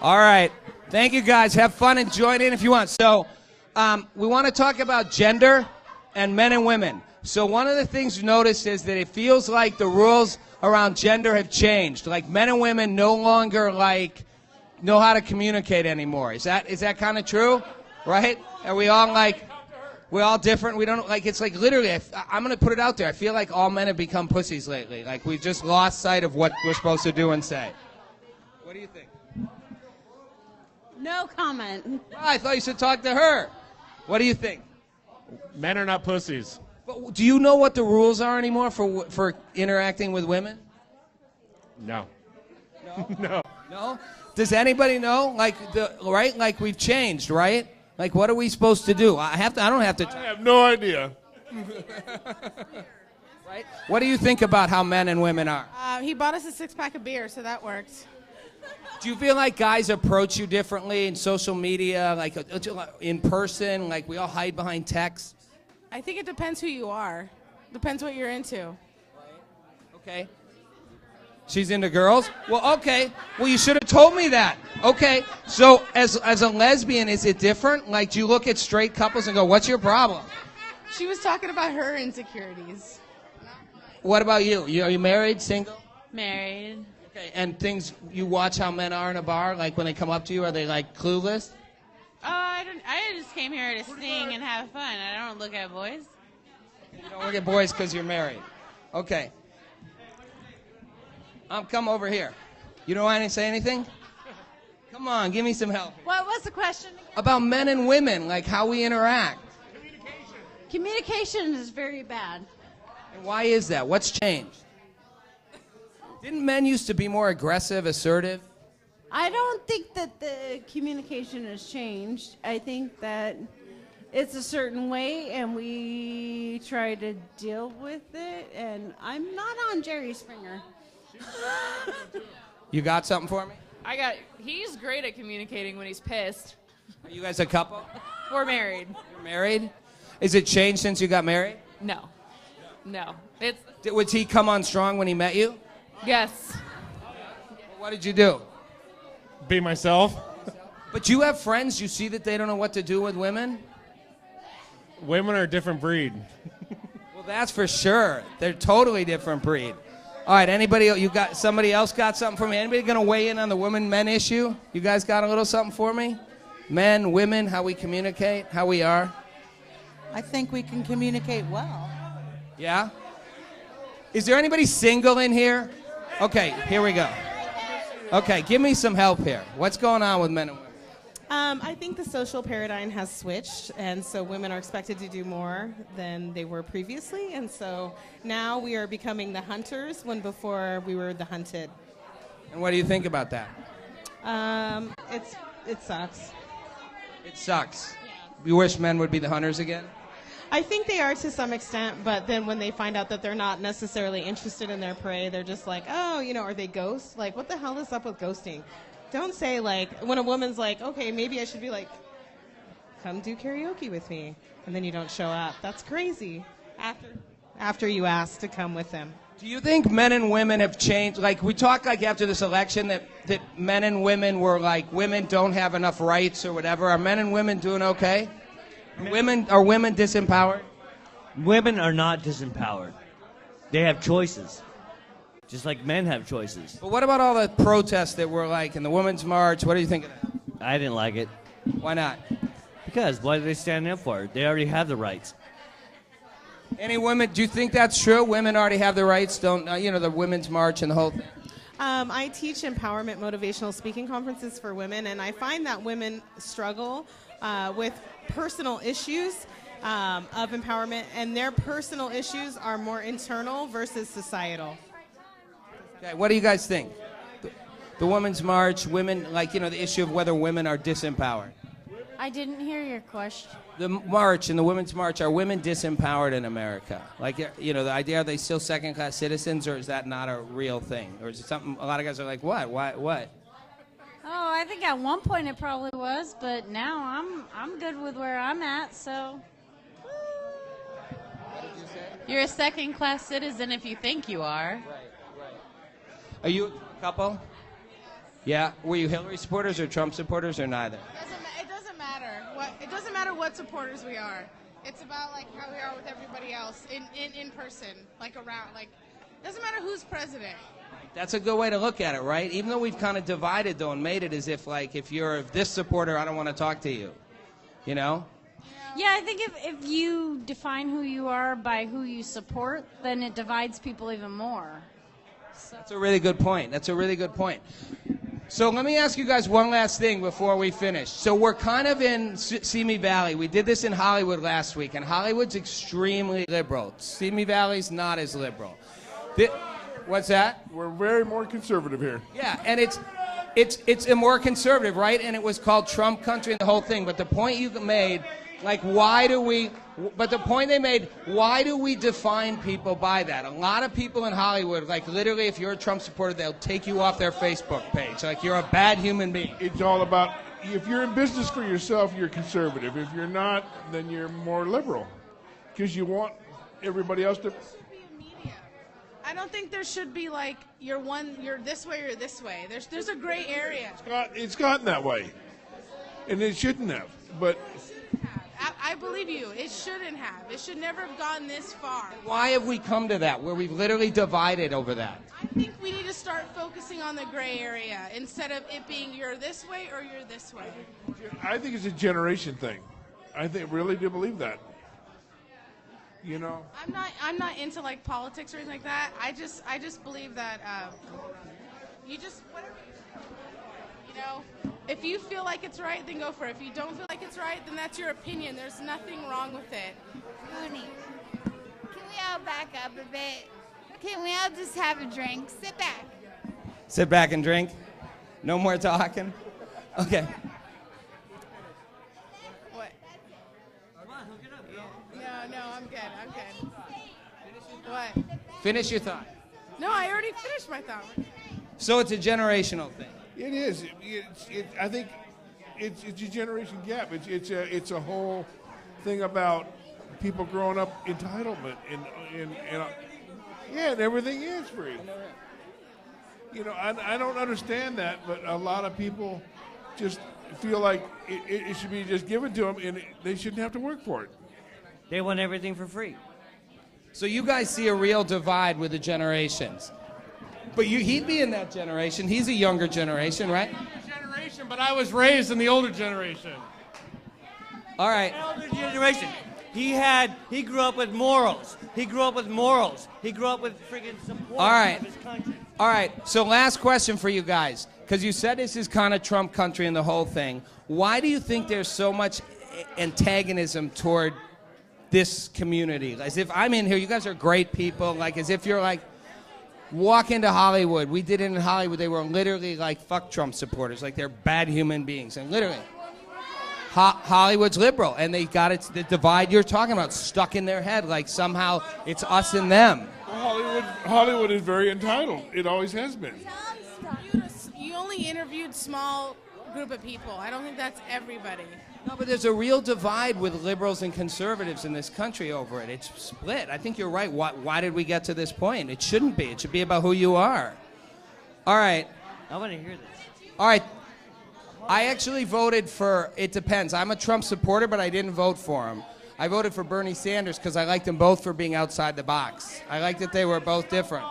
All right. Thank you, guys. Have fun and join in if you want. So we want to talk about gender and men and women. So one of the things you notice is that it feels like the rules around gender have changed. Like men and women no longer know how to communicate anymore. Is that kind of true? Right? Are we all we're all different? We don't it's like literally, I'm going to put it out there. I feel like all men have become pussies lately. Like we've just lost sight of what we're supposed to do and say. What do you think? No comment. Oh, I thought you should talk to her. What do you think? Men are not pussies. But do you know what the rules are anymore for interacting with women? No. No? No. No? Does anybody know? Right? Like we've changed, right? Like what are we supposed to do? I don't have to. I have no idea. Right? What do you think about how men and women are? He bought us a 6-pack of beer, so that worked. Do you feel like guys approach you differently in social media, like in person, like we all hide behind text? I think it depends who you are. Depends what you're into. Okay. She's into girls? Well, okay. Well, you should have told me that. Okay. So as a lesbian, is it different? Like, do you look at straight couples and go, what's your problem? She was talking about her insecurities. What about you? Are you married, single? Married. Okay. And you watch how men are in a bar? Like when they come up to you, are they like clueless? Oh, I just came here to sing and have fun. I don't look at boys. You don't look at boys because you're married. Okay. Come over here. You don't want to say anything? Come on, give me some help. What was the question again? About men and women, like how we interact. Communication is very bad. And why is that? What's changed? Didn't men used to be more aggressive, assertive? I don't think that the communication has changed. I think that it's a certain way, and we try to deal with it, and I'm not on Jerry's finger. You got something for me? He's great at communicating when he's pissed. Are you guys a couple? We're married. You're married? Is it changed since you got married? No. Was he come on strong when he met you? Yes. What did you do? Be myself. But you have friends, you see that they don't know what to do with women? Women are a different breed. Well, that's for sure. They're totally different breed. All right, somebody else got something for me? Anybody going to weigh in on the women-men issue? You guys got a little something for me? Men, women, how we communicate, how we are? I think we can communicate well. Yeah? Is there anybody single in here? Okay, here we go. Okay, give me some help here. What's going on with men and women? I think the social paradigm has switched, and so women are expected to do more than they were previously, and so now we are becoming the hunters when before we were the hunted. And what do you think about that? It sucks. It sucks. Yeah. You wish men would be the hunters again? I think they are to some extent, but then when they find out that they're not necessarily interested in their prey, they're just like, oh, are they ghosts? Like, what the hell is up with ghosting? Don't say, when a woman's like, okay, maybe I should be like, come do karaoke with me, and then you don't show up. That's crazy. After you ask to come with them. Do you think men and women have changed? Like, we talk after this election that men and women were women don't have enough rights or whatever. Are men and women doing okay? Are women disempowered? Women are not disempowered. They have choices. Just like men have choices. But what about all the protests that were in the Women's March? What do you think of that? I didn't like it. Why not? Because why are they standing up for it? They already have the rights. Any women, do you think that's true? Women already have the rights, don't, the Women's March and the whole thing? I teach empowerment motivational speaking conferences for women, and I find that women struggle with personal issues of empowerment, and their personal issues are more internal versus societal. Okay, what do you guys think? The Women's March, women, the issue of whether women are disempowered. I didn't hear your question. The march and the Women's March, are women disempowered in America? The idea, are they still second-class citizens, or is that not a real thing? Or is it something, a lot of guys are like, what? Why, what? Oh, I think at one point it probably was, but now I'm good with where I'm at, so. What did you say? You're a second-class citizen if you think you are. Right. Are you a couple? Yeah? Were you Hillary supporters or Trump supporters or neither? It doesn't matter. It doesn't matter what supporters we are. It's about like how we are with everybody else in person, like around. Like, it doesn't matter who's president. That's a good way to look at it, right? Even though we've kind of divided, though, and made it as if, like, if you're this supporter, I don't want to talk to you. You know? Yeah, I think if you define who you are by who you support, then it divides people even more. So. That's a really good point. That's a really good point. So let me ask you guys one last thing before we finish. So we're kind of in Simi Valley. We did this in Hollywood last week, and Hollywood's extremely liberal. Simi Valley's not as liberal. What's that? We're very more conservative here. Yeah, and it's a more conservative, right? And it was called Trump country and the whole thing. But the point you made, like, why do we define people by that? A lot of people in Hollywood, like, literally, if you're a Trump supporter, they'll take you off their Facebook page. Like, you're a bad human being. It's all about, if you're in business for yourself, you're conservative. If you're not, then you're more liberal. Because you want everybody else to... I don't think there should be like you're this way or this way. There's a gray area. It's gotten that way, and it shouldn't have. But I believe you. It shouldn't have. It should never have gone this far. Why have we come to that, where we've literally divided over that? I think we need to start focusing on the gray area instead of it being you're this way or you're this way. I think it's a generation thing. I really do believe that. You know, I'm not into like politics or anything like that. I just believe that you just whatever you know. If you feel like it's right, then go for it. If you don't feel like it's right, then that's your opinion. There's nothing wrong with it. Mooney, can we all back up a bit? Can we all just have a drink? Sit back. Sit back and drink. No more talking. Okay. No, I'm good. What? Finish your thought. No, I already finished my thought. So it's a generational thing. it is. I think it's a generation gap. It's a whole thing about people growing up entitlement and everything is free. You know, I don't understand that, but a lot of people just feel like it should be just given to them, and they shouldn't have to work for it. They want everything for free. So you guys see a real divide with the generations. But he'd be in that generation. He's a younger generation, right? Generation, but I was raised in the older generation. All right. Older generation. He grew up with morals. He grew up with friggin' support of his country. All right. So last question for you guys, because you said this is kind of Trump country and the whole thing. Why do you think there's so much antagonism toward this community? As if I'm in here, you guys are great people. Like as if you're like, walk into Hollywood. We did it in Hollywood. They were literally like fuck Trump supporters, like they're bad human beings, and literally. Hollywood's liberal, and they got it. The divide you're talking about stuck in their head, like somehow it's us and them. Well, Hollywood is very entitled. It always has been. You only interviewed small group of people. I don't think that's everybody. No, but there's a real divide with liberals and conservatives in this country over it. It's split. I think you're right. Why did we get to this point? It shouldn't be. It should be about who you are. All right. I want to hear this. All right. I actually voted for, it depends. I'm a Trump supporter, but I didn't vote for him. I voted for Bernie Sanders because I liked them both for being outside the box. I liked that they were both different.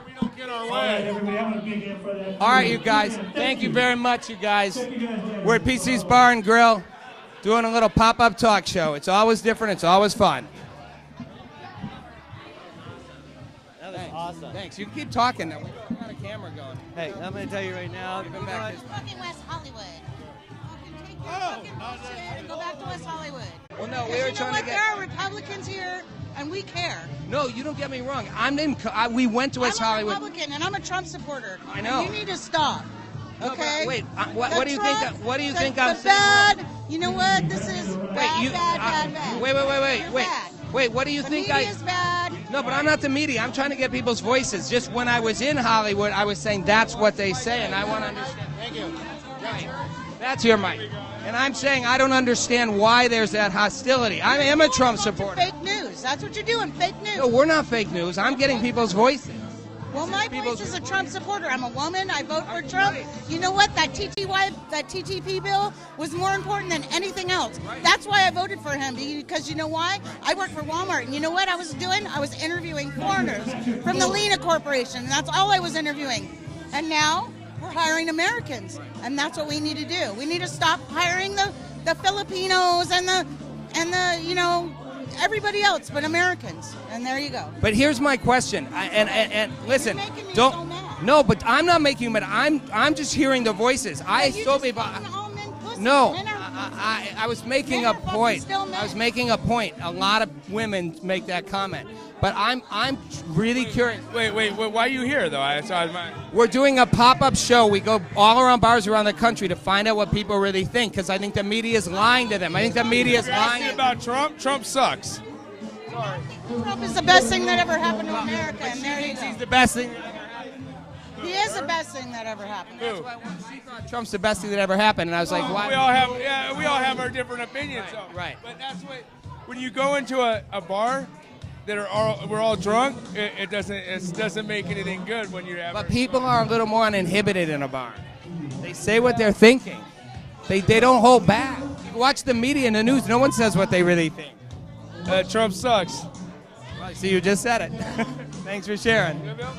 We don't get our way. All right, you guys. Thank you very much, you guys. We're at PC's Bar and Grill doing a little pop-up talk show. It's always different. It's always fun. That was awesome. Thanks. You can keep talking. Now. We got a camera going. Hey, I'm going to tell you right now. Give him back his... Fucking West Hollywood. You can take your fucking bullshit and go back to West Hollywood. Well, no, we were trying to get... There are Republicans here, and we care. No, you don't get me wrong. We went to West Hollywood. I'm a Republican, and I'm a Trump supporter. I know. And you need to stop. No, okay? wait. What do you think? What do you think I'm saying? Bad. You know what? This is bad. Wait. Bad. Wait. What do you think? The media is bad. No, but I'm not the media. I'm trying to get people's voices. Just when I was in Hollywood, I was saying that's what they say, and I want to understand. Thank you. Right. That's your mic. And I'm saying I don't understand why there's that hostility. I am a Trump supporter. Fake news. That's what you're doing. Fake news. No, we're not fake news. I'm getting people's voices. Well, my voice is a Trump supporter. I'm a woman. I vote for Trump. You know what? That TTP bill was more important than anything else. That's why I voted for him. Because you know why? I work for Walmart, and you know what I was doing? I was interviewing foreigners from the Lena Corporation, and that's all I was interviewing. And now we're hiring Americans, and that's what we need to do. We need to stop hiring the Filipinos and the everybody else but Americans. And there you go. But here's my question. And listen, You're making me don't. so mad. No, but I'm not making you mad. I'm just hearing the voices. No, I was making a point. I was making a point. A lot of women make that comment. But I'm really curious. Wait, why are you here, though? We're doing a pop-up show. We go all around bars around the country to find out what people really think, because I think the media is lying to them. I think the media is lying. You're asking about Trump? Trump sucks. Trump is the best thing that ever happened to America, and there you go. He's the best thing that ever happened. He is the best thing that ever happened. Who? She thought Trump's the best thing that ever happened, and I was like, why? We all have our different opinions. Right. But that's what, when you go into a bar we're all drunk, it doesn't make anything good when you have. But people are a little more uninhibited in a bar. They say what they're thinking. They don't hold back. You watch the media and the news, no one says what they really think. Trump sucks. Well, see, you just said it. Thanks for sharing. Good, Bill?